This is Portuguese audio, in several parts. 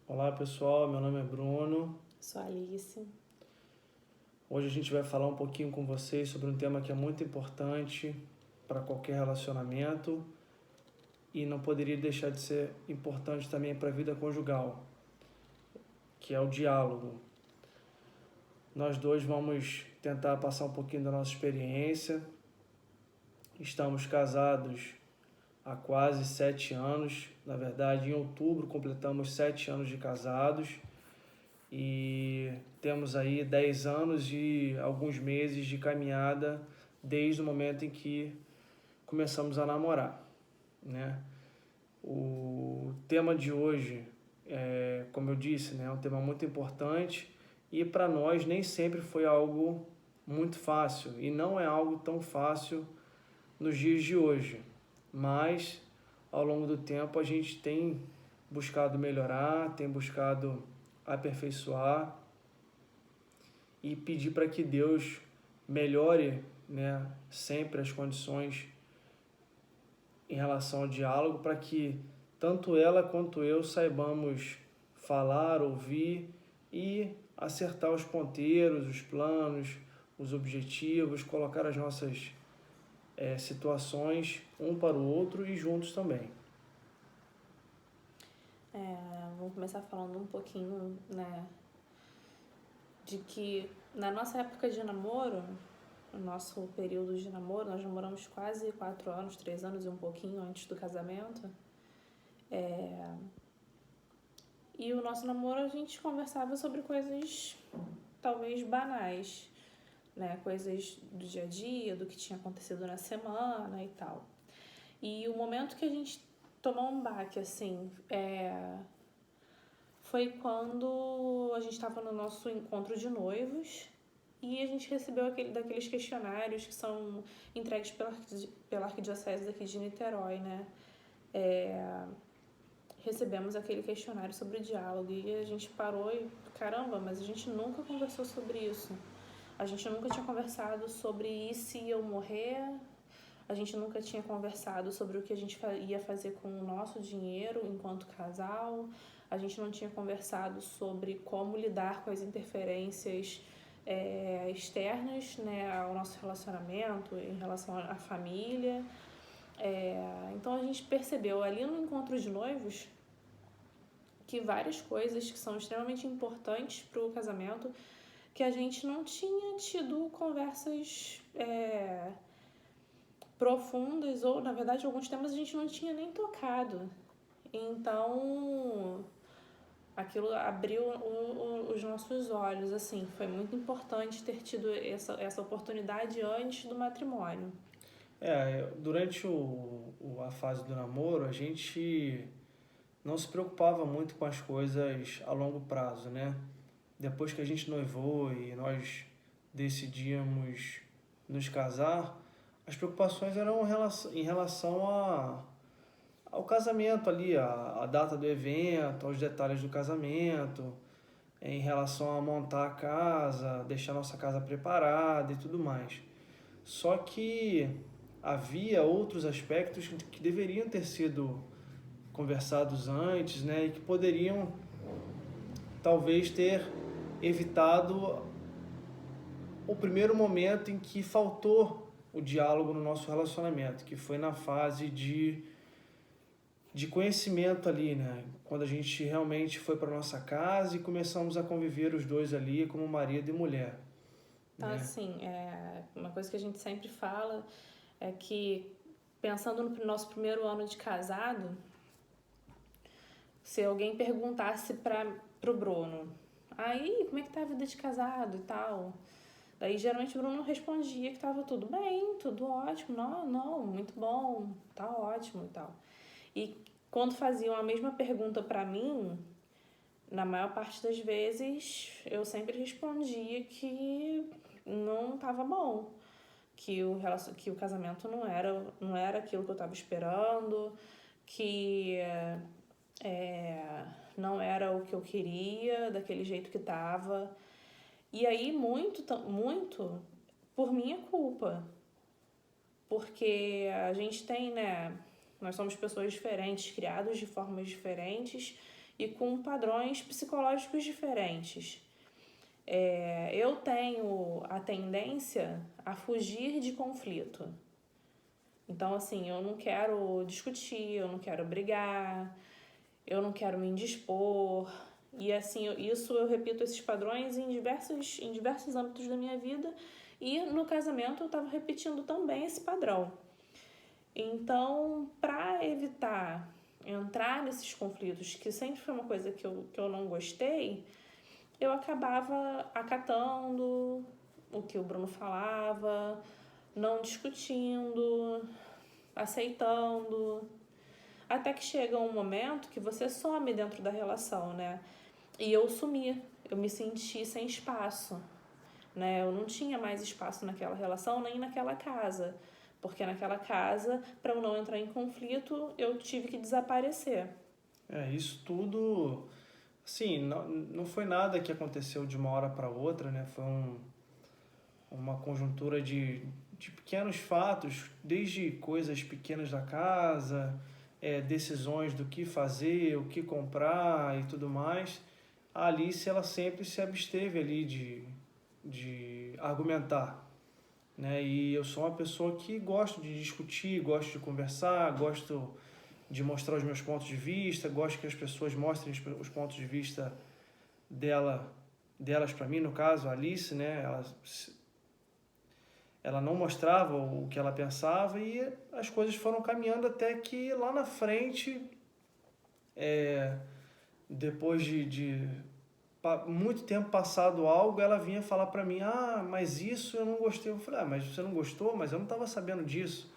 Olá pessoal, meu nome é Bruno. Sou a Alice. Hoje a gente vai falar um pouquinho com vocês sobre um tema que é muito importante para qualquer relacionamento e não poderia deixar de ser importante também para a vida conjugal, que é o diálogo. Nós dois vamos tentar passar um pouquinho da nossa experiência. Estamos casados há quase 7 anos. Na verdade, em outubro completamos 7 anos de casados. E temos aí 10 anos e alguns meses de caminhada desde o momento em que começamos a namorar, né? O tema de hoje, como eu disse, né, é um tema muito importante e para nós nem sempre foi algo muito fácil e não é algo tão fácil nos dias de hoje, mas ao longo do tempo a gente tem buscado melhorar, tem buscado aperfeiçoar e pedir para que Deus melhore, né, sempre as condições em relação ao diálogo, para que tanto ela quanto eu saibamos falar, ouvir e acertar os ponteiros, os planos, os objetivos, colocar as nossas situações um para o outro e juntos também. Vamos começar falando um pouquinho, né, de que na nossa época de namoro, no nosso período de namoro, nós namoramos quase 4 anos, 3 anos e um pouquinho antes do casamento. E o nosso namoro a gente conversava sobre coisas talvez banais, né, coisas do dia a dia, do que tinha acontecido na semana e tal. E o momento que a gente tomou um baque, assim, foi quando a gente estava no nosso encontro de noivos e a gente recebeu daqueles questionários que são entregues pela Arquidiocese daqui de Niterói, né? Recebemos aquele questionário sobre o diálogo e a gente parou e, caramba, mas a gente nunca conversou sobre isso. A gente nunca tinha conversado sobre e se eu morrer. A gente nunca tinha conversado sobre o que a gente ia fazer com o nosso dinheiro enquanto casal. A gente não tinha conversado sobre como lidar com as interferências externas, né, ao nosso relacionamento, em relação à família. Então a gente percebeu ali no encontro de noivos que várias coisas que são extremamente importantes para o casamento, que a gente não tinha tido conversas profundas, ou na verdade alguns temas a gente não tinha nem tocado. Então aquilo abriu os nossos olhos, assim, foi muito importante ter tido essa oportunidade antes do matrimônio. Durante a fase do namoro, a gente não se preocupava muito com as coisas a longo prazo, né? Depois que a gente noivou e nós decidíamos nos casar, as preocupações eram em relação ao casamento ali, a data do evento, aos detalhes do casamento, em relação a montar a casa, deixar nossa casa preparada e tudo mais. Só que havia outros aspectos que deveriam ter sido conversados antes, né, e que poderiam talvez ter evitado o primeiro momento em que faltou o diálogo no nosso relacionamento, que foi na fase de conhecimento ali, né? Quando a gente realmente foi para nossa casa e começamos a conviver os dois ali como marido e mulher. Então, Né? assim, uma coisa que a gente sempre fala é que, pensando no nosso primeiro ano de casado, se alguém perguntasse pro Bruno, aí, como é que tá a vida de casado e tal? Daí, geralmente, o Bruno respondia que tava tudo bem, tudo ótimo, não, muito bom, tá ótimo e tal. E quando faziam a mesma pergunta pra mim, na maior parte das vezes, eu sempre respondia que não tava bom, que o casamento não era aquilo que eu tava esperando, que não era o que eu queria, daquele jeito que tava. E aí, muito por minha culpa. Porque a gente tem, né? Nós somos pessoas diferentes, criados de formas diferentes, e com padrões psicológicos diferentes. Eu tenho a tendência a fugir de conflito. Então, assim, eu não quero discutir, eu não quero brigar, eu não quero me indispor. E, assim, eu repito esses padrões em diversos âmbitos da minha vida. E no casamento eu estava repetindo também esse padrão. Então, para evitar entrar nesses conflitos, que sempre foi uma coisa que eu não gostei, eu acabava acatando o que o Bruno falava, não discutindo, aceitando, até que chega um momento que você some dentro da relação, né? E eu sumi, eu me senti sem espaço, né? Eu não tinha mais espaço naquela relação nem naquela casa, porque naquela casa, para eu não entrar em conflito, eu tive que desaparecer. Isso tudo, assim, não foi nada que aconteceu de uma hora para outra, né? Foi uma conjuntura de pequenos fatos, desde coisas pequenas da casa, decisões do que fazer, o que comprar e tudo mais. A Alice, ela sempre se absteve ali de argumentar, né? E eu sou uma pessoa que gosto de discutir, gosto de conversar, gosto de mostrar os meus pontos de vista, gosto que as pessoas mostrem os pontos de vista delas para mim, no caso, a Alice, né? Ela não mostrava o que ela pensava e as coisas foram caminhando até que lá na frente, depois de muito tempo passado algo, ela vinha falar para mim, mas isso eu não gostei. Eu falei, mas você não gostou? Mas eu não estava sabendo disso.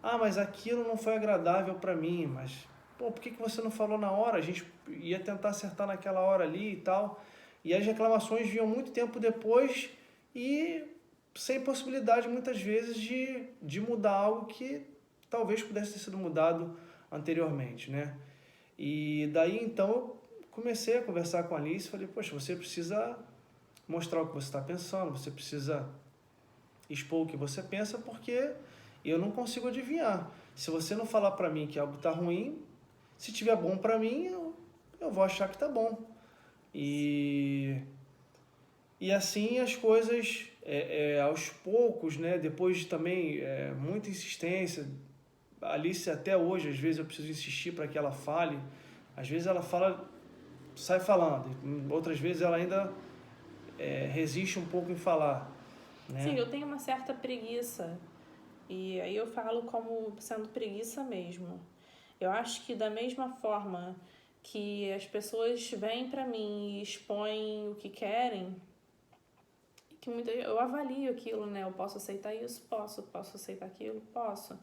Mas aquilo não foi agradável para mim, mas por que você não falou na hora? A gente ia tentar acertar naquela hora ali e tal. E as reclamações vinham muito tempo depois e sem possibilidade muitas vezes de mudar algo que talvez pudesse ter sido mudado anteriormente, né? E daí então eu comecei a conversar com a Alice e falei, poxa, você precisa mostrar o que você está pensando, você precisa expor o que você pensa, porque eu não consigo adivinhar. Se você não falar para mim que algo está ruim, se tiver bom para mim, eu vou achar que está bom. E assim as coisas, aos poucos, né? Depois também, muita insistência. A Alice até hoje, às vezes eu preciso insistir para que ela fale. Às vezes ela fala, sai falando. Outras vezes ela ainda resiste um pouco em falar, né? Sim, eu tenho uma certa preguiça. E aí eu falo como sendo preguiça mesmo. Eu acho que da mesma forma que as pessoas vêm pra mim e expõem o que querem, que eu avalio aquilo, né? Eu posso aceitar isso? Posso aceitar aquilo? Posso.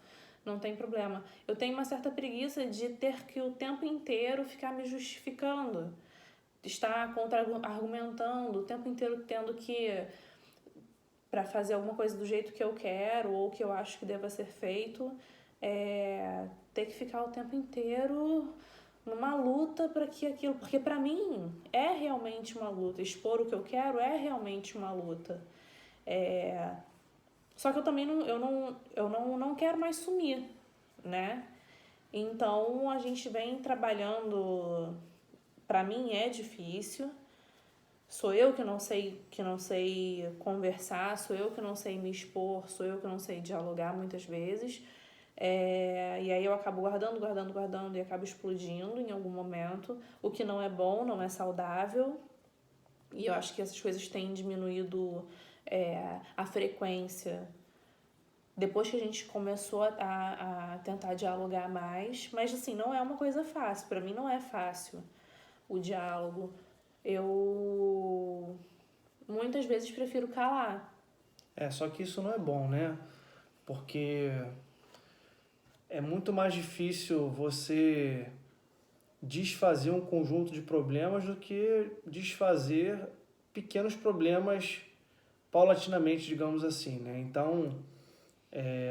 Não tem problema. Eu tenho uma certa preguiça de ter que o tempo inteiro ficar me justificando, estar contra-argumentando, o tempo inteiro tendo que, para fazer alguma coisa do jeito que eu quero ou que eu acho que deva ser feito, ter que ficar o tempo inteiro numa luta para que aquilo, porque para mim é realmente uma luta, expor o que eu quero é realmente uma luta. Só que eu também não quero mais sumir, né? Então a gente vem trabalhando, para mim é difícil. Sou eu que não sei conversar, sou eu que não sei me expor, sou eu que não sei dialogar muitas vezes. E aí eu acabo guardando e acabo explodindo em algum momento, o que não é bom, não é saudável. E eu acho que essas coisas têm diminuído a frequência depois que a gente começou a tentar dialogar mais. Mas assim, não é uma coisa fácil, para mim não é fácil o diálogo. Eu muitas vezes prefiro calar. Só que isso não é bom, né? Porque é muito mais difícil você desfazer um conjunto de problemas do que desfazer pequenos problemas paulatinamente, digamos assim, né? Então,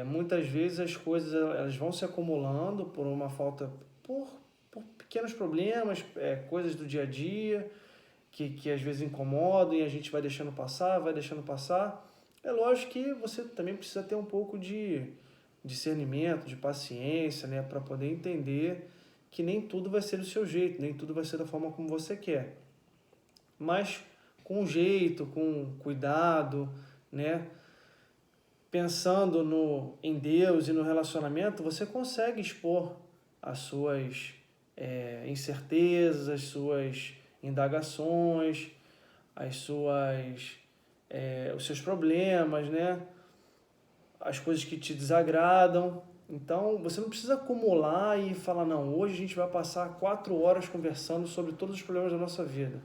muitas vezes as coisas elas vão se acumulando por uma falta, por pequenos problemas, coisas do dia a dia, que às vezes incomodam e a gente vai deixando passar. É lógico que você também precisa ter um pouco de discernimento, de paciência, né, para poder entender que nem tudo vai ser do seu jeito, nem tudo vai ser da forma como você quer. Mas com jeito, com cuidado, né? Pensando em Deus e no relacionamento, você consegue expor as suas incertezas, as suas indagações, os seus problemas, né? As coisas que te desagradam. Então, você não precisa acumular e falar, não, hoje a gente vai passar 4 horas conversando sobre todos os problemas da nossa vida.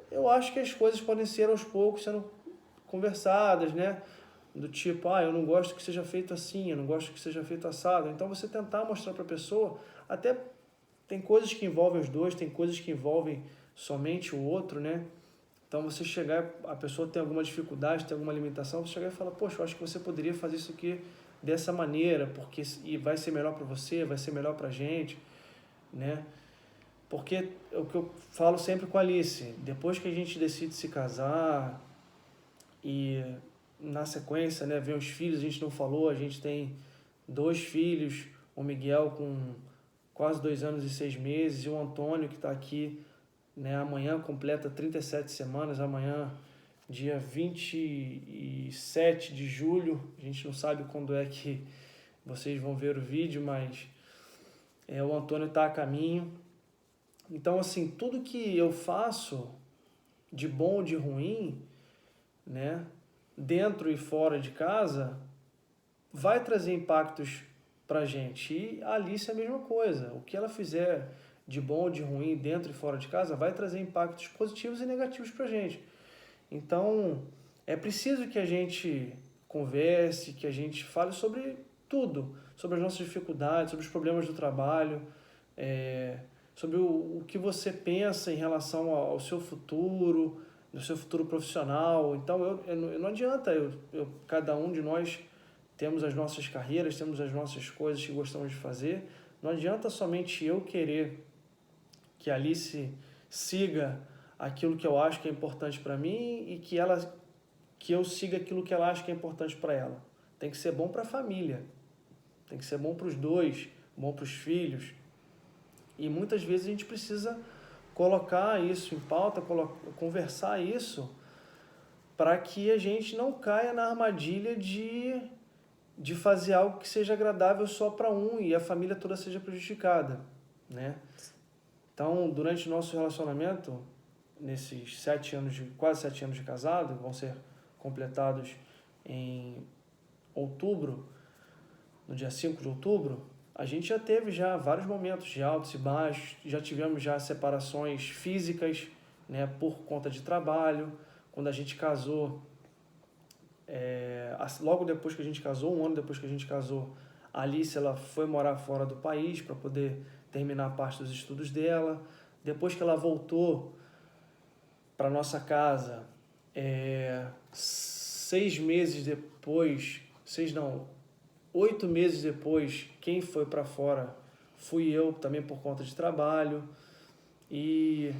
Eu acho que as coisas podem ser aos poucos sendo conversadas, né? Do tipo, eu não gosto que seja feito assim, eu não gosto que seja feito assado. Então, você tentar mostrar para a pessoa, até tem coisas que envolvem os dois, tem coisas que envolvem somente o outro, né? Então, você chegar, a pessoa tem alguma dificuldade, tem alguma limitação, você chegar e falar, poxa, eu acho que você poderia fazer isso aqui dessa maneira, porque e vai ser melhor para você, vai ser melhor para a gente, né? Porque é o que eu falo sempre com a Alice, depois que a gente decide se casar e na sequência, né, vem os filhos, a gente não falou, a gente tem 2 filhos, o Miguel com quase 2 anos e 6 meses e o Antônio que está aqui, né, amanhã completa 37 semanas, amanhã dia 27 de julho, a gente não sabe quando é que vocês vão ver o vídeo, mas o Antônio está a caminho. Então, assim, tudo que eu faço, de bom ou de ruim, né, dentro e fora de casa, vai trazer impactos pra gente. E a Alice é a mesma coisa. O que ela fizer de bom ou de ruim, dentro e fora de casa, vai trazer impactos positivos e negativos pra gente. Então, é preciso que a gente converse, que a gente fale sobre tudo, sobre as nossas dificuldades, sobre os problemas do trabalho, sobre o que você pensa em relação ao seu futuro, no seu futuro profissional. Então, não adianta, cada um de nós temos as nossas carreiras, temos as nossas coisas que gostamos de fazer. Não adianta somente eu querer que a Alice siga aquilo que eu acho que é importante para mim e que eu siga aquilo que ela acha que é importante para ela. Tem que ser bom para a família, tem que ser bom para os dois, bom para os filhos. E muitas vezes a gente precisa colocar isso em pauta, conversar isso, para que a gente não caia na armadilha de fazer algo que seja agradável só para um e a família toda seja prejudicada, né? Então, durante o nosso relacionamento, nesses quase 7 anos de casado, vão ser completados em outubro, no dia 5 de outubro, a gente já teve vários momentos de altos e baixos, já tivemos separações físicas, né, por conta de trabalho. Quando a gente casou, logo depois que a gente casou, 1 ano depois que a gente casou, a Alice ela foi morar fora do país para poder terminar a parte dos estudos dela. Depois que ela voltou para nossa casa, 8 meses depois, quem foi para fora fui eu, também por conta de trabalho. E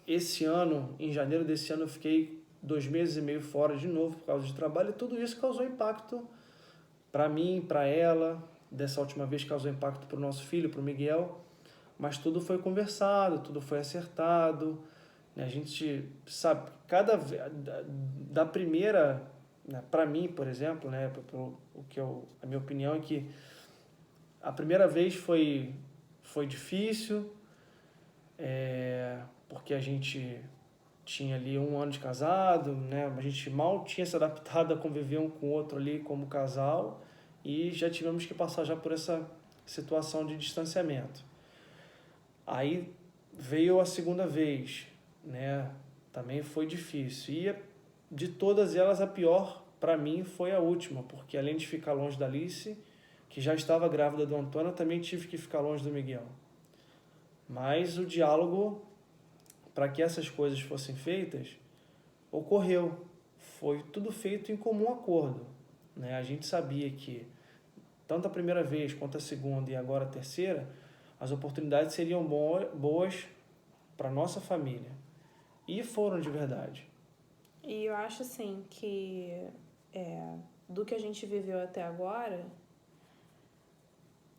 esse ano, em janeiro desse ano, eu fiquei 2 meses e meio fora de novo por causa de trabalho. E tudo isso causou impacto para mim, para ela. Dessa última vez causou impacto para o nosso filho, para o Miguel. Mas tudo foi conversado, tudo foi acertado. A gente sabe, da primeira, né, para mim, por exemplo, né, a minha opinião é que a primeira vez foi difícil, porque a gente tinha ali 1 ano de casado, né, a gente mal tinha se adaptado a conviver um com o outro ali como casal e já tivemos que passar já por essa situação de distanciamento. Aí veio a segunda vez, né? Também foi difícil. E de todas elas, a pior para mim foi a última, porque além de ficar longe da Alice, que já estava grávida do Antônio, eu também tive que ficar longe do Miguel. Mas o diálogo, para que essas coisas fossem feitas, ocorreu. Foi tudo feito em comum acordo, né? A gente sabia que tanto a primeira vez quanto a segunda e agora a terceira, as oportunidades seriam boas para nossa família. E foram de verdade. E eu acho assim que do que a gente viveu até agora,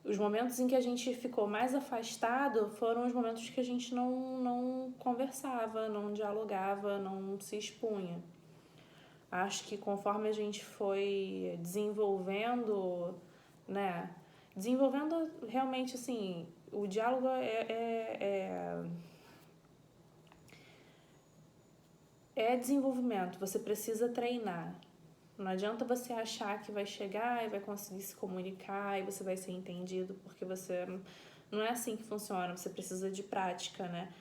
os momentos em que a gente ficou mais afastado foram os momentos que a gente não conversava, não dialogava, não se expunha. Acho que conforme a gente foi desenvolvendo, né? Desenvolvendo realmente, assim, o diálogo é desenvolvimento, você precisa treinar. Não adianta você achar que vai chegar e vai conseguir se comunicar e você vai ser entendido, porque você não é assim que funciona, você precisa de prática, né?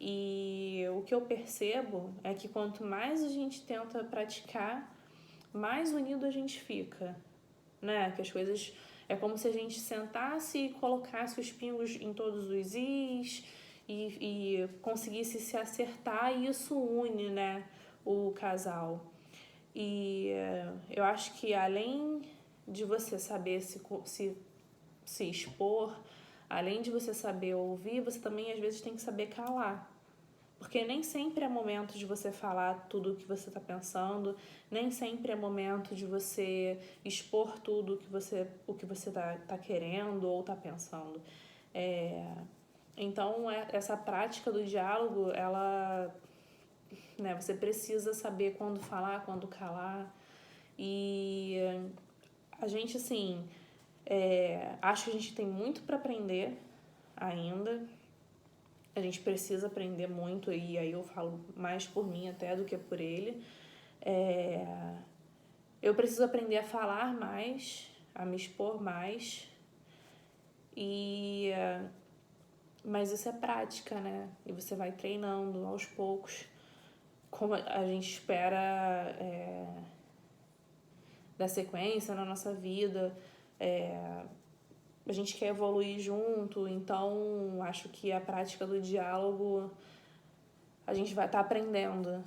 E o que eu percebo é que quanto mais a gente tenta praticar, mais unido a gente fica, né? Que as coisas é como se a gente sentasse e colocasse os pingos em todos os is e conseguisse se acertar e isso une, né, o casal. E eu acho que além de você saber se expor, além de você saber ouvir, você também às vezes tem que saber calar. Porque nem sempre é momento de você falar tudo o que você está pensando, nem sempre é momento de você expor tudo o que você tá querendo ou está pensando. Então, essa prática do diálogo, ela, né, você precisa saber quando falar, quando calar. E a gente, assim, acho que a gente tem muito para aprender ainda. A gente precisa aprender muito, e aí eu falo mais por mim até do que por ele. Eu preciso aprender a falar mais, a me expor mais. Mas isso é prática, né? E você vai treinando aos poucos. Como a gente espera da sequência na nossa vida. A gente quer evoluir junto, então acho que a prática do diálogo a gente vai estar aprendendo,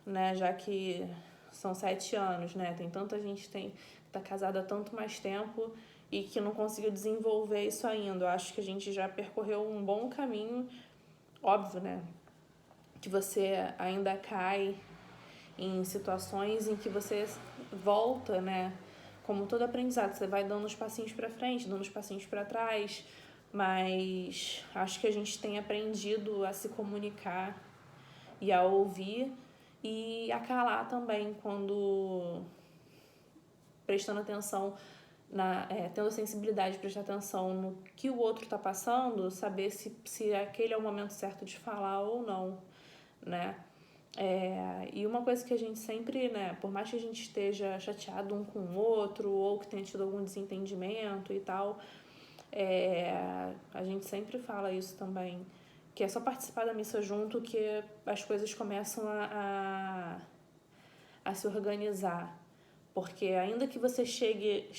né? Já que são 7 anos, né? Tem tanta gente que tá casada há tanto mais tempo e que não conseguiu desenvolver isso ainda. Eu acho que a gente já percorreu um bom caminho, óbvio, né? Que você ainda cai em situações em que você volta, né? Como todo aprendizado, você vai dando uns passinhos para frente, dando uns passinhos para trás, mas acho que a gente tem aprendido a se comunicar e a ouvir e a calar também quando prestando atenção tendo a sensibilidade de prestar atenção no que o outro está passando, saber se aquele é o momento certo de falar ou não, né? E uma coisa que a gente sempre, né, por mais que a gente esteja chateado um com o outro ou que tenha tido algum desentendimento e tal, a gente sempre fala isso também, que é só participar da missa junto que as coisas começam a se organizar. Porque ainda que você chegue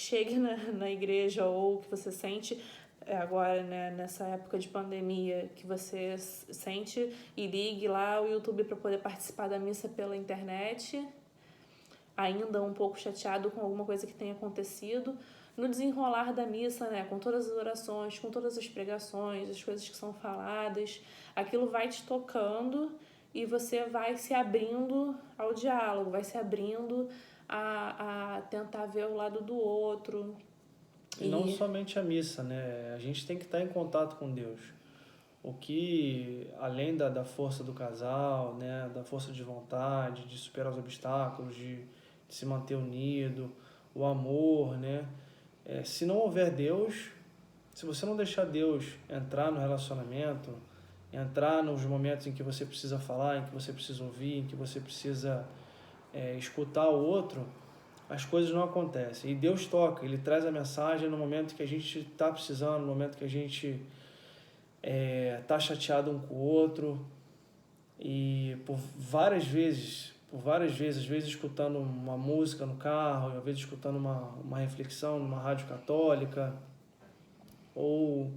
na igreja ou que você sente agora, né, nessa época de pandemia, que você sente e ligue lá o YouTube para poder participar da missa pela internet, ainda um pouco chateado com alguma coisa que tenha acontecido, no desenrolar da missa, né, com todas as orações, com todas as pregações, as coisas que são faladas, aquilo vai te tocando e você vai se abrindo ao diálogo, vai se abrindo a tentar ver o lado do outro. E não somente a missa, né? A gente tem que estar em contato com Deus. O que, além da força do casal, né? Da força de vontade, de superar os obstáculos, de se manter unido, o amor, né? Se não houver Deus, se você não deixar Deus entrar no relacionamento, entrar nos momentos em que você precisa falar, em que você precisa ouvir, em que você precisa escutar o outro, as coisas não acontecem. E Deus toca, Ele traz a mensagem no momento que a gente está precisando, no momento que a gente está chateado um com o outro. E por várias vezes, às vezes escutando uma música no carro, às vezes escutando uma reflexão numa rádio católica, ou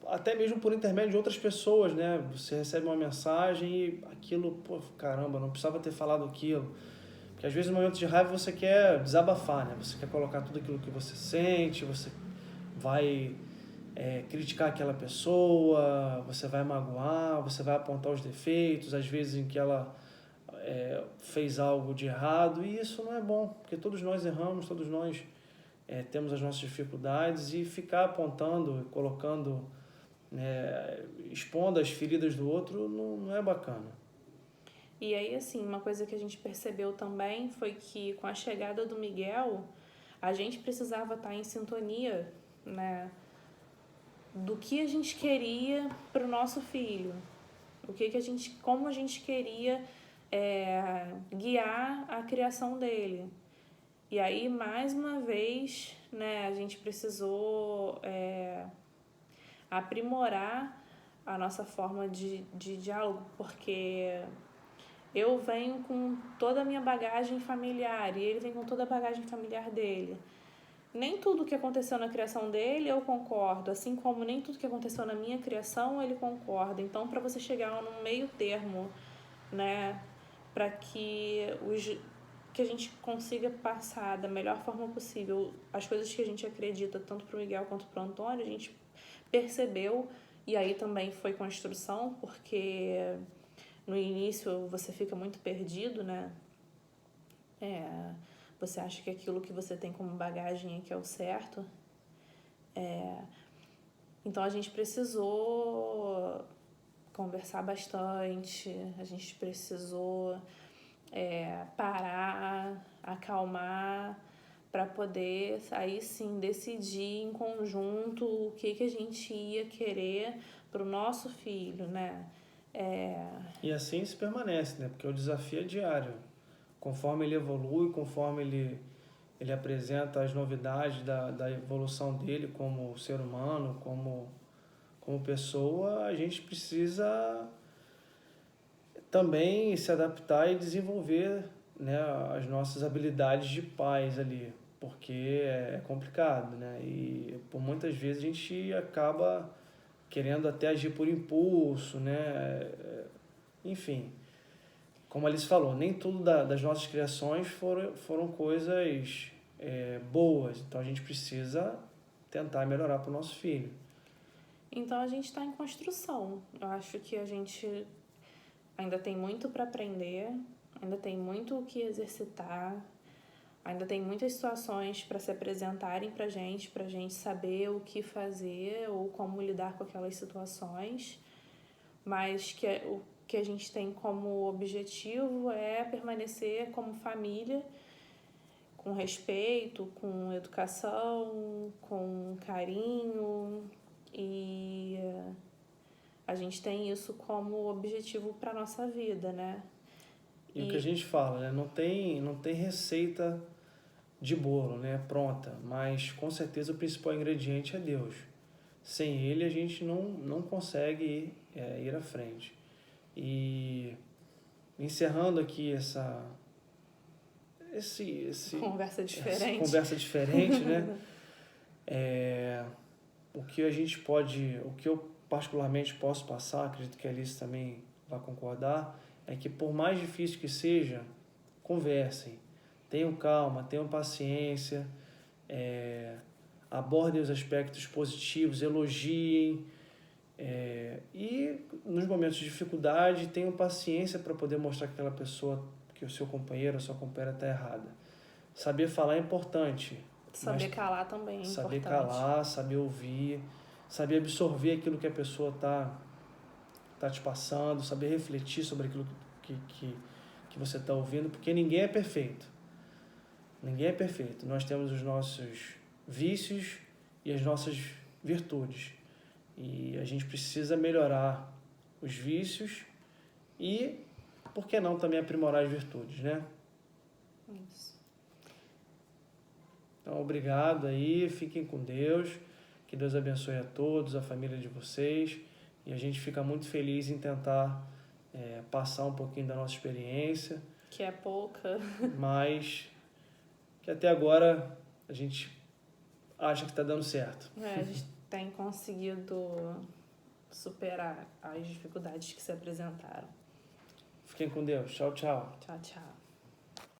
até mesmo por intermédio de outras pessoas, né? Você recebe uma mensagem e aquilo, pô, caramba, não precisava ter falado aquilo. Porque às vezes no momento de raiva você quer desabafar, né? Você quer colocar tudo aquilo que você sente, você vai criticar aquela pessoa, você vai magoar, você vai apontar os defeitos, às vezes em que ela fez algo de errado, e isso não é bom, porque todos nós erramos, todos nós temos as nossas dificuldades, e ficar apontando, colocando, expondo as feridas do outro não é bacana. E aí, assim, uma coisa que a gente percebeu também foi que com a chegada do Miguel, a gente precisava estar em sintonia, né, do que a gente queria para o nosso filho, como a gente queria guiar a criação dele. E aí, mais uma vez, né, a gente precisou aprimorar a nossa forma de diálogo, porque eu venho com toda a minha bagagem familiar e ele vem com toda a bagagem familiar dele. Nem tudo que aconteceu na criação dele eu concordo, assim como nem tudo que aconteceu na minha criação ele concorda. Então, para você chegar num meio termo, né, para que a gente consiga passar da melhor forma possível as coisas que a gente acredita, tanto para o Miguel quanto para o Antônio, a gente percebeu, e aí também foi construção, porque no início você fica muito perdido, né? Você acha que aquilo que você tem como bagagem é que é o certo. Então a gente precisou conversar bastante, a gente precisou parar, acalmar, para poder aí sim decidir em conjunto o que a gente ia querer para o nosso filho, né? E assim se permanece, né? Porque o desafio é diário. Conforme ele evolui, conforme ele apresenta as novidades da evolução dele como ser humano, como pessoa, a gente precisa também se adaptar e desenvolver, né, as nossas habilidades de pais ali, porque é complicado, né? E por muitas vezes a gente acaba querendo até agir por impulso, né? Enfim, como a Alice falou, nem tudo das nossas criações foram coisas boas, então a gente precisa tentar melhorar para o nosso filho. Então a gente está em construção. Eu acho que a gente ainda tem muito para aprender, ainda tem muito o que exercitar, ainda tem muitas situações para se apresentarem para a gente saber o que fazer ou como lidar com aquelas situações, mas o que a gente tem como objetivo é permanecer como família, com respeito, com educação, com carinho, e a gente tem isso como objetivo para nossa vida, né? E o que a gente fala, né? Não tem receita de bolo, né? Pronta, mas com certeza o principal ingrediente é Deus. Sem Ele a gente não consegue ir à frente. E encerrando aqui essa conversa diferente, né? O que eu particularmente posso passar, acredito que a Alice também vai concordar, é que por mais difícil que seja, conversem, tenham calma, tenham paciência, abordem os aspectos positivos, elogiem, e nos momentos de dificuldade tenham paciência para poder mostrar que aquela pessoa, que o seu companheiro, a sua companheira está errada. Saber falar é importante. Saber calar também é importante. Saber calar, saber ouvir, saber absorver aquilo que a pessoa tá te passando, saber refletir sobre aquilo que você está ouvindo, porque ninguém é perfeito. Ninguém é perfeito. Nós temos os nossos vícios e as nossas virtudes. E a gente precisa melhorar os vícios e, por que não, também aprimorar as virtudes, né? Isso. Então, obrigado aí, fiquem com Deus, que Deus abençoe a todos, a família de vocês, e a gente fica muito feliz em tentar passar um pouquinho da nossa experiência. Que é pouca. Mas que até agora a gente acha que está dando certo. A gente tem conseguido superar as dificuldades que se apresentaram. Fiquem com Deus. Tchau, tchau. Tchau, tchau.